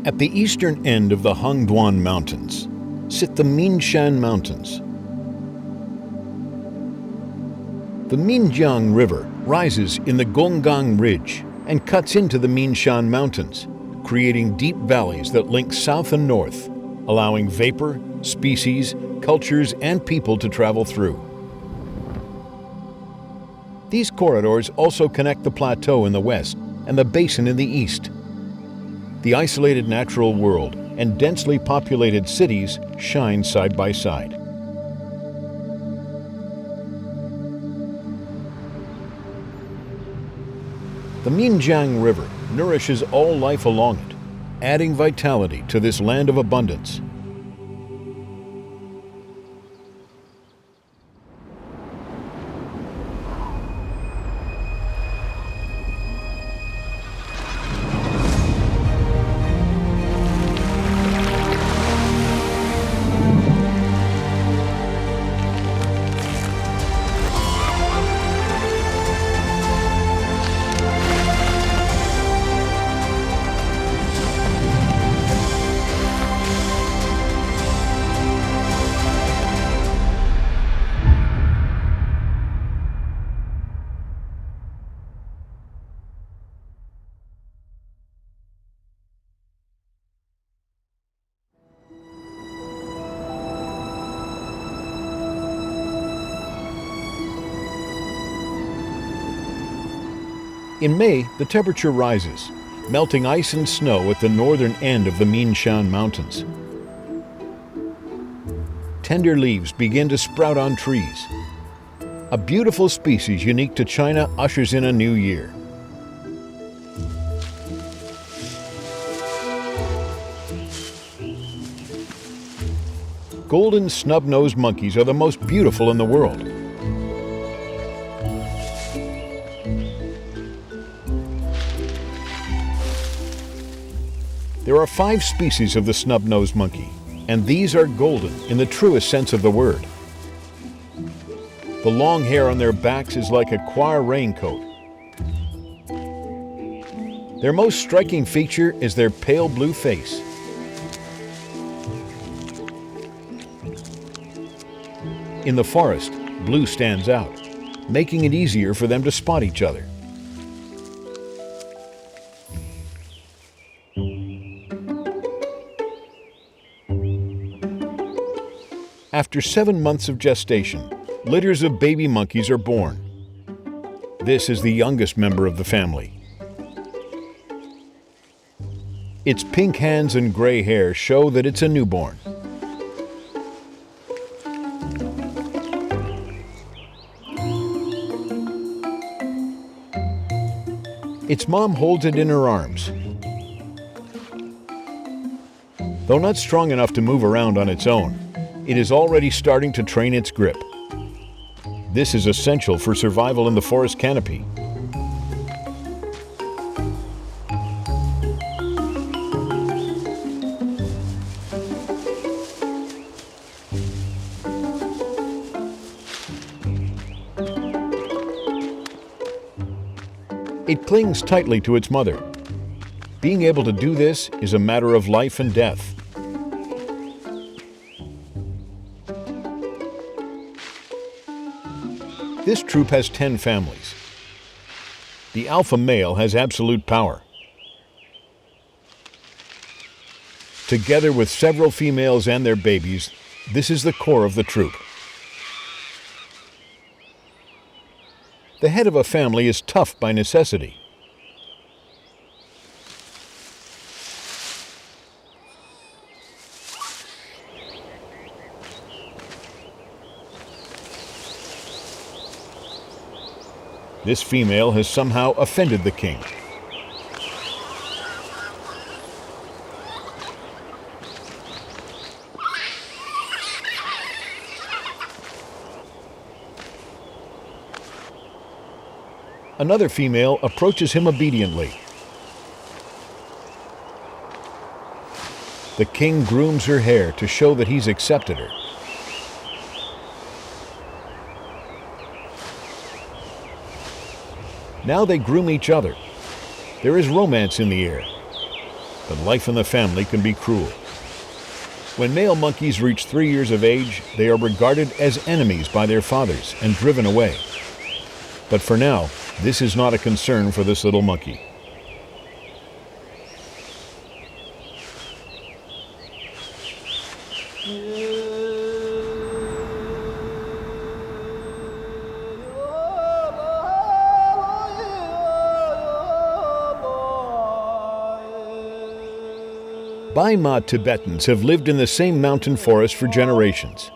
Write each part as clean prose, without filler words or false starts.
At the eastern end of the Hongduan Mountains sit the Minshan Mountains. The Minjiang River rises in the Gonggang Ridge and cuts into the Minshan Mountains, creating deep valleys that link south and north, allowing vapor, species, cultures, and people to travel through. These corridors also connect the plateau in the west and the basin in the east. The isolated natural world and densely populated cities shine side by side. The Minjiang River nourishes all life along it, adding vitality to this land of abundance. In May, the temperature rises, melting ice and snow at the northern end of the Minshan Mountains. Tender leaves begin to sprout on trees. A beautiful species unique to China ushers in a new year. Golden snub-nosed monkeys are the most beautiful in the world. There are 5 species of the snub-nosed monkey, and these are golden in the truest sense of the word. The long hair on their backs is like a choir raincoat. Their most striking feature is their pale blue face. In the forest, blue stands out, making it easier for them to spot each other. After 7 months of gestation, litters of baby monkeys are born. This is the youngest member of the family. Its pink hands and gray hair show that it's a newborn. Its mom holds it in her arms. Though not strong enough to move around on its own, it is already starting to train its grip. This is essential for survival in the forest canopy. It clings tightly to its mother. Being able to do this is a matter of life and death. This troop has 10 families. The alpha male has absolute power. Together with several females and their babies, this is the core of the troop. The head of a family is tough by necessity. This female has somehow offended the king. Another female approaches him obediently. The king grooms her hair to show that he's accepted her. Now they groom each other. There is romance in the air. but life in the family can be cruel. When male monkeys reach 3 years of age, they are regarded as enemies by their fathers and driven away. But for now, this is not a concern for this little monkey. Baima Tibetans have lived in the same mountain forest for generations.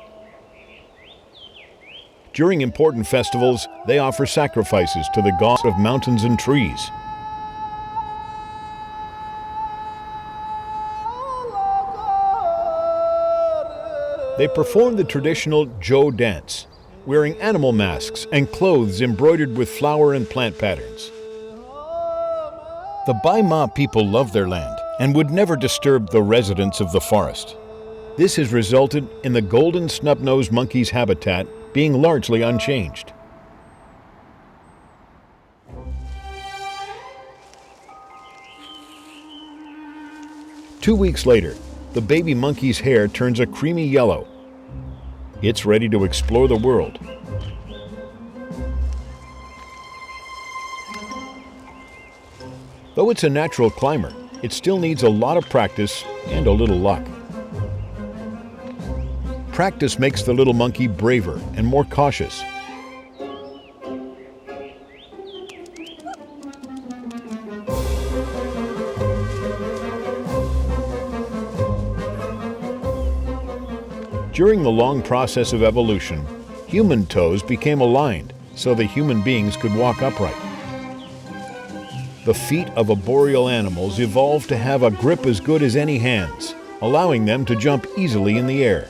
During important festivals, they offer sacrifices to the gods of mountains and trees. They perform the traditional Zhou dance, wearing animal masks and clothes embroidered with flower and plant patterns. The Baima people love their land and would never disturb the residents of the forest. This has resulted in the golden snub-nosed monkey's habitat being largely unchanged. Two weeks later, the baby monkey's hair turns a creamy yellow. It's ready to explore the world. Though it's a natural climber, it still needs a lot of practice and a little luck. Practice makes the little monkey braver and more cautious. During the long process of evolution, human toes became aligned so the human beings could walk upright. The feet of arboreal animals evolved to have a grip as good as any hands, allowing them to jump easily in the air.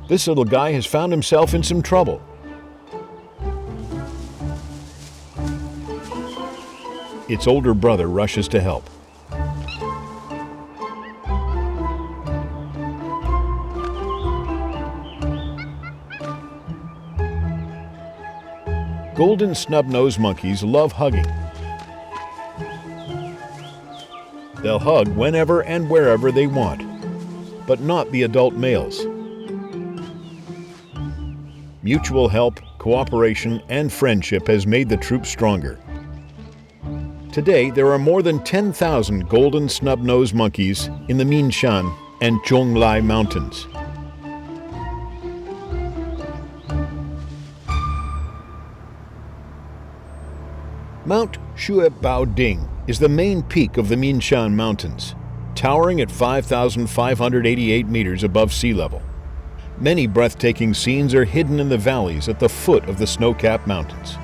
This little guy has found himself in some trouble. Its older brother rushes to help. Golden snub-nosed monkeys love hugging. They'll hug whenever and wherever they want, but not the adult males. Mutual help, cooperation, and friendship has made the troop stronger. Today, there are more than 10,000 golden snub-nosed monkeys in the Minshan and Zhonglai Mountains. Mount Shuebaoding is the main peak of the Minshan Mountains, towering at 5,588 meters above sea level. Many breathtaking scenes are hidden in the valleys at the foot of the snow-capped mountains.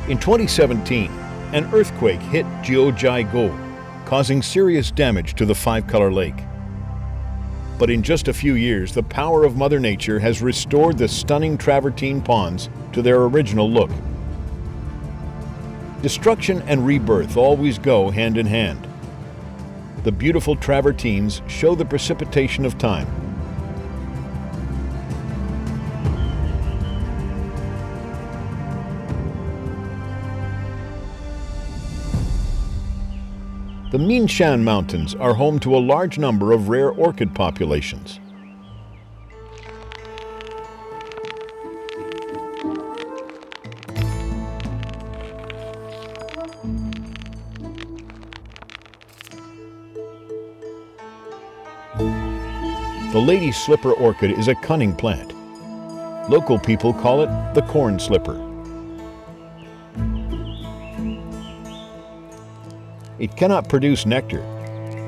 In 2017, an earthquake hit Dujiangyan, causing serious damage to the five-color lake. But in just a few years, the power of Mother Nature has restored the stunning travertine ponds to their original look. Destruction and rebirth always go hand in hand. The beautiful travertines show the precipitation of time. The Minshan Mountains are home to a large number of rare orchid populations. The lady slipper orchid is a cunning plant. Local people call it the corn slipper. It cannot produce nectar,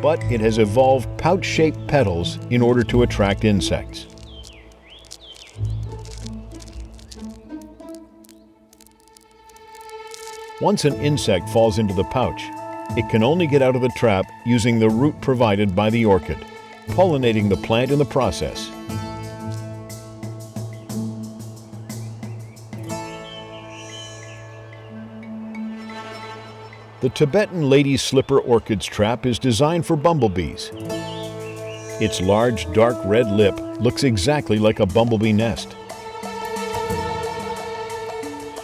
but it has evolved pouch-shaped petals in order to attract insects. Once an insect falls into the pouch, it can only get out of the trap using the root provided by the orchid, pollinating the plant in the process. The Tibetan lady slipper orchid's trap is designed for bumblebees. Its large, dark red lip looks exactly like a bumblebee nest.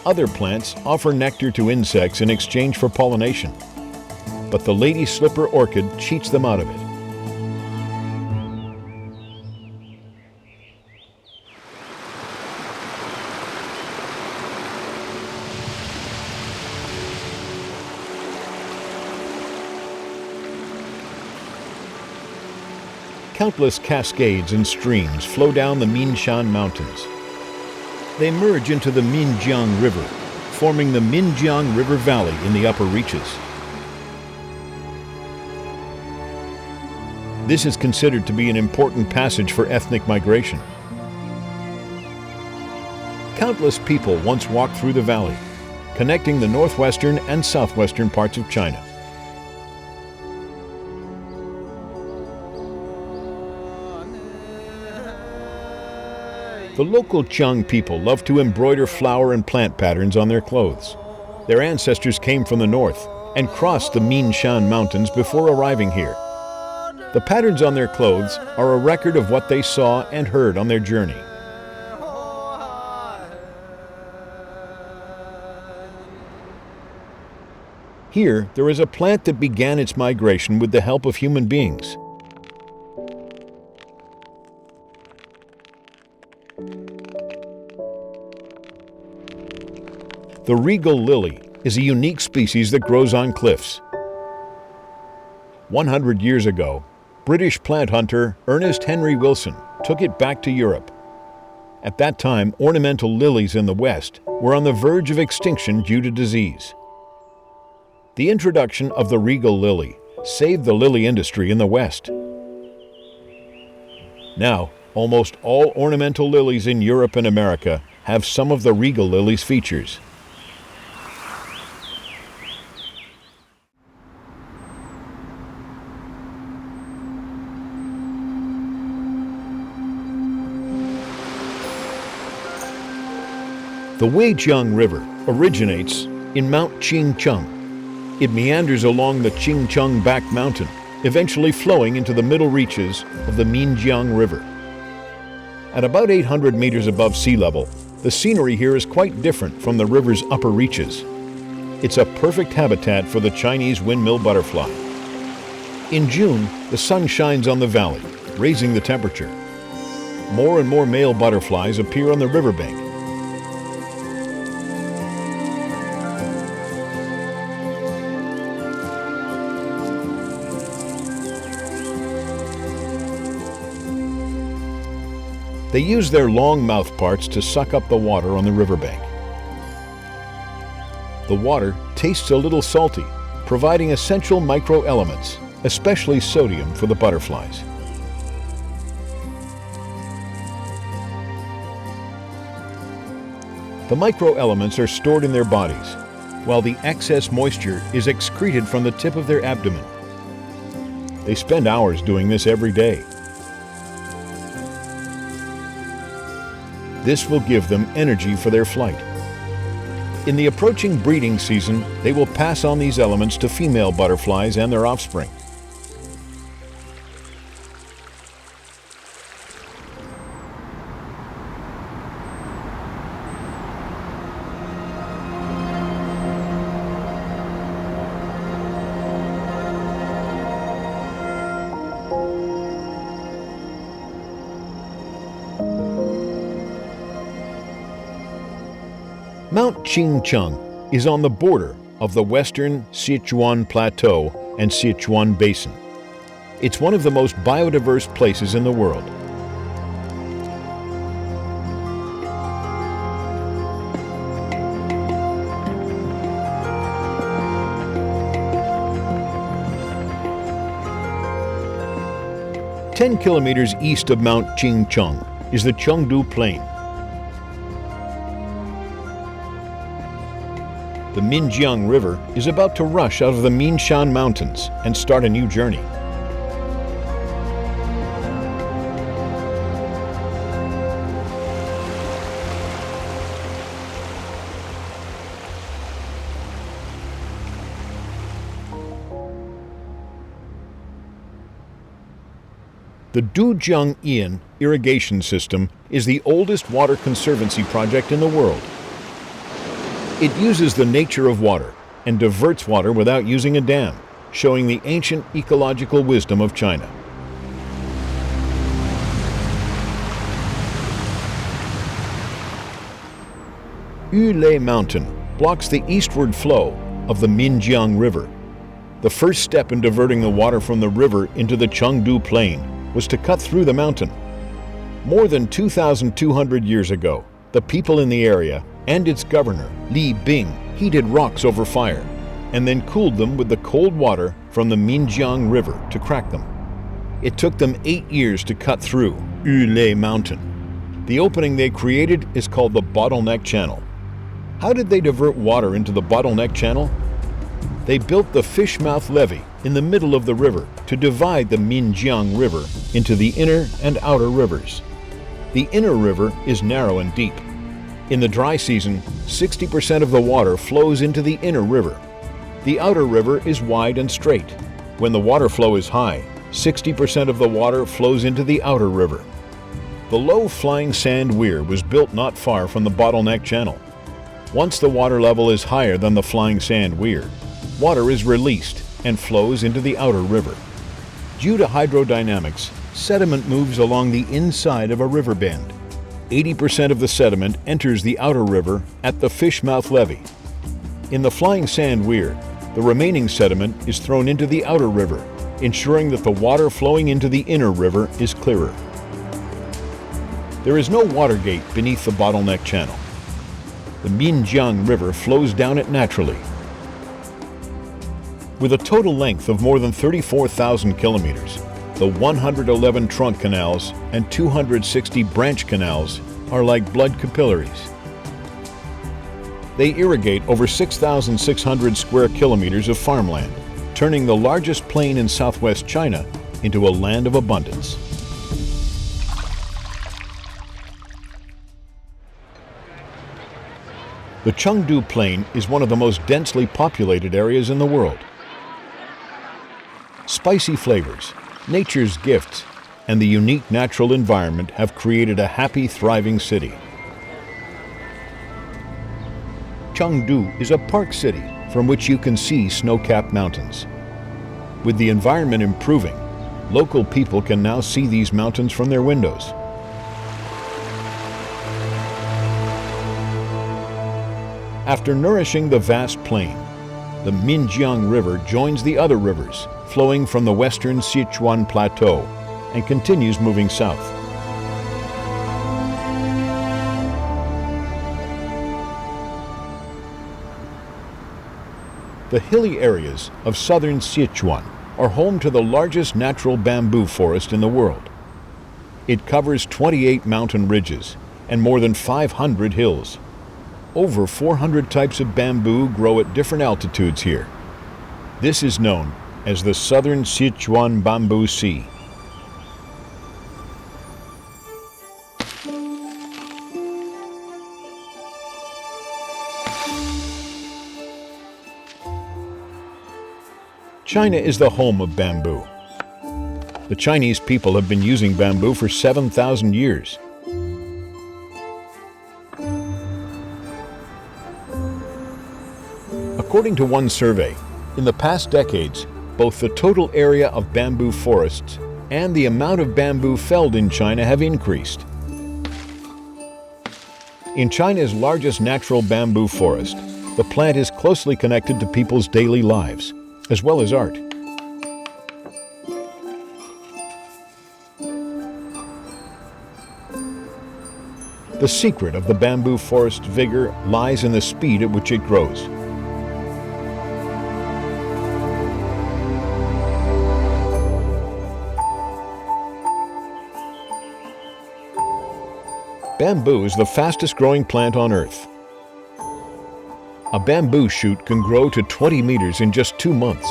Other plants offer nectar to insects in exchange for pollination, but the lady slipper orchid cheats them out of it. Countless cascades and streams flow down the Minshan Mountains. They merge into the Minjiang River, forming the Minjiang River Valley in the upper reaches. This is considered to be an important passage for ethnic migration. Countless people once walked through the valley, connecting the northwestern and southwestern parts of China. The local Jiang people love to embroider flower and plant patterns on their clothes. Their ancestors came from the north and crossed the Minshan Mountains before arriving here. The patterns on their clothes are a record of what they saw and heard on their journey. Here, there is a plant that began its migration with the help of human beings. The regal lily is a unique species that grows on cliffs. 100 years ago, British plant hunter Ernest Henry Wilson took it back to Europe. At that time, ornamental lilies in the West were on the verge of extinction due to disease. The introduction of the regal lily saved the lily industry in the West. Now, almost all ornamental lilies in Europe and America have some of the regal lily's features. The Dujiangyan River originates in Mount Qingcheng. It meanders along the Qingcheng Back Mountain, eventually flowing into the middle reaches of the Minjiang River. At about 800 meters above sea level, the scenery here is quite different from the river's upper reaches. It's a perfect habitat for the Chinese windmill butterfly. In June, the sun shines on the valley, raising the temperature. More and more male butterflies appear on the riverbank. They use their long mouth parts to suck up the water on the riverbank. The water tastes a little salty, providing essential microelements, especially sodium for the butterflies. The microelements are stored in their bodies, while the excess moisture is excreted from the tip of their abdomen. They spend hours doing this every day. This will give them energy for their flight. In the approaching breeding season, they will pass on these elements to female butterflies and their offspring. Mount Qingcheng is on the border of the western Sichuan Plateau and Sichuan Basin. It's one of the most biodiverse places in the world. Ten kilometers east of Mount Qingcheng is the Chengdu Plain. The Minjiang River is about to rush out of the Minshan Mountains and start a new journey. The Dujiangyan irrigation system is the oldest water conservancy project in the world. It uses the nature of water and diverts water without using a dam, showing the ancient ecological wisdom of China. Yulei Mountain blocks the eastward flow of the Minjiang River. The first step in diverting the water from the river into the Chengdu Plain was to cut through the mountain. More than 2,200 years ago, the people in the area and its governor, Li Bing, heated rocks over fire and then cooled them with the cold water from the Minjiang River to crack them. It took them 8 years to cut through Yulei Mountain. The opening they created is called the Bottleneck Channel. How did they divert water into the Bottleneck Channel? They built the Fishmouth Levee in the middle of the river to divide the Min Jiang River into the inner and outer rivers. The inner river is narrow and deep. In the dry season, 60% of the water flows into the inner river. The outer river is wide and straight. When the water flow is high, 60% of the water flows into the outer river. The low flying sand weir was built not far from the Bottleneck Channel. Once the water level is higher than the flying sand weir, water is released and flows into the outer river. Due to hydrodynamics, sediment moves along the inside of a river bend. 80% of the sediment enters the outer river at the Fishmouth Levee. In the flying sand weir, the remaining sediment is thrown into the outer river, ensuring that the water flowing into the inner river is clearer. There is no water gate beneath the Bottleneck Channel. The Min Jiang River flows down it naturally. With a total length of more than 34,000 kilometers, the 111 trunk canals and 260 branch canals are like blood capillaries. They irrigate over 6,600 square kilometers of farmland, turning the largest plain in southwest China into a land of abundance. The Chengdu Plain is one of the most densely populated areas in the world. Spicy flavors, nature's gifts, and the unique natural environment have created a happy, thriving city. Chengdu is a park city from which you can see snow-capped mountains. With the environment improving, local people can now see these mountains from their windows. After nourishing the vast plain, the Min Jiang River joins the other rivers, flowing from the western Sichuan Plateau and continues moving south. The hilly areas of southern Sichuan are home to the largest natural bamboo forest in the world. It covers 28 mountain ridges and more than 500 hills. Over 400 types of bamboo grow at different altitudes here. This is known as the Southern Sichuan Bamboo Sea. China is the home of bamboo. The Chinese people have been using bamboo for 7,000 years. According to one survey, in the past decades, both the total area of bamboo forests and the amount of bamboo felled in China have increased. In China's largest natural bamboo forest, the plant is closely connected to people's daily lives, as well as art. The secret of the bamboo forest's vigor lies in the speed at which it grows. Bamboo is the fastest growing plant on Earth. A bamboo shoot can grow to 20 meters in just 2 months.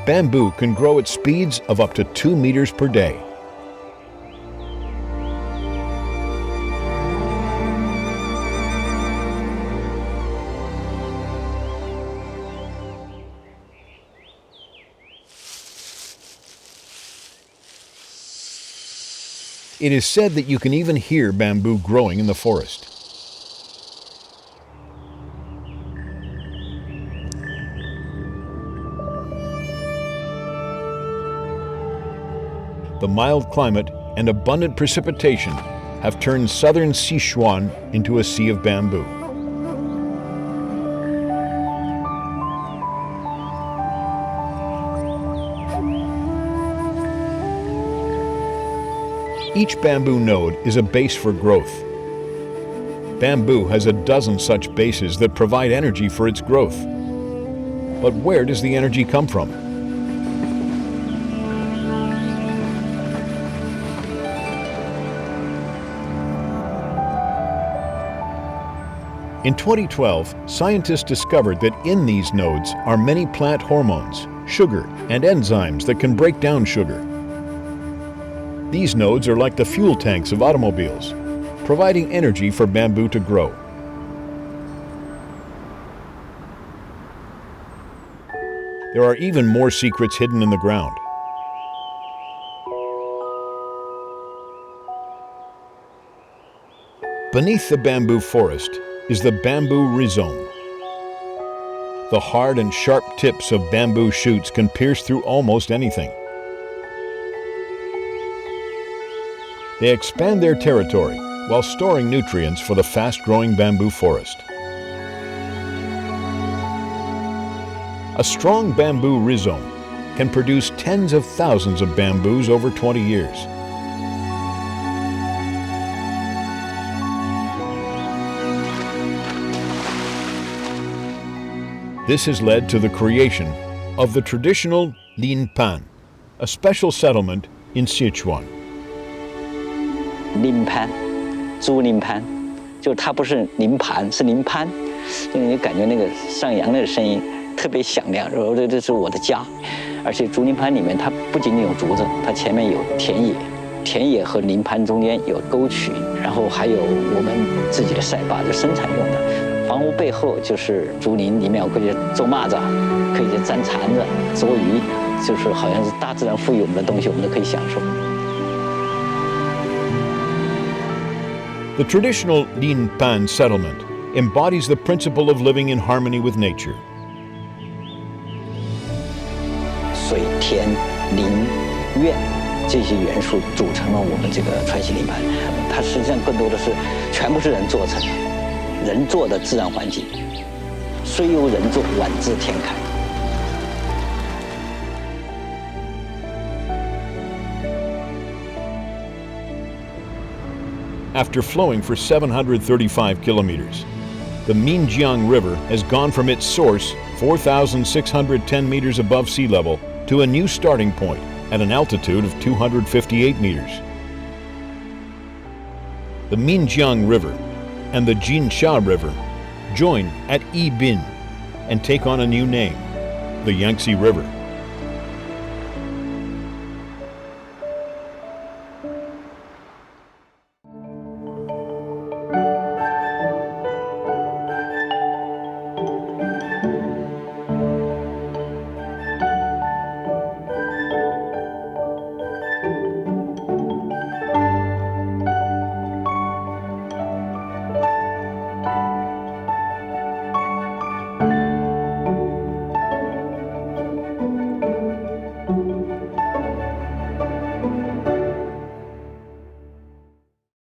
Bamboo can grow at speeds of up to 2 meters per day. It is said that you can even hear bamboo growing in the forest. The mild climate and abundant precipitation have turned southern Sichuan into a sea of bamboo. Each bamboo node is a base for growth. Bamboo has a dozen such bases that provide energy for its growth. But where does the energy come from? In 2012, scientists discovered that in these nodes are many plant hormones, sugar, and enzymes that can break down sugar. These nodes are like the fuel tanks of automobiles, providing energy for bamboo to grow. There are even more secrets hidden in the ground. Beneath the bamboo forest is the bamboo rhizome. The hard and sharp tips of bamboo shoots can pierce through almost anything. They expand their territory while storing nutrients for the fast-growing bamboo forest. A strong bamboo rhizome can produce tens of thousands of bamboos over 20 years. This has led to the creation of the traditional Lin Pan, a special settlement in Sichuan. 林攀，竹林攀，就它不是林盘，是林攀，就你感觉那个上扬那个声音特别响亮，然后这是我的家，而且竹林盘里面它不仅仅有竹子，它前面有田野，田野和林盘中间有沟渠，然后还有我们自己的晒坝，就生产用的。房屋背后就是竹林，里面我可以种蚂蚱，可以粘蝉子、捉鱼，就是好像是大自然赋予我们的东西，我们都可以享受。 The traditional Lin Pan settlement embodies the principle of living in harmony with nature. 水、天、林、苑这些元素组成了我们这个川西林盘，它实际上更多的是全部是人做成的，人做的自然环境，虽由人作，宛自天开。 After flowing for 735 kilometers, the Min Jiang River has gone from its source, 4,610 meters above sea level, to a new starting point at an altitude of 258 meters. The Min Jiang River and the Jinsha River join at Yibin and take on a new name, the Yangtze River.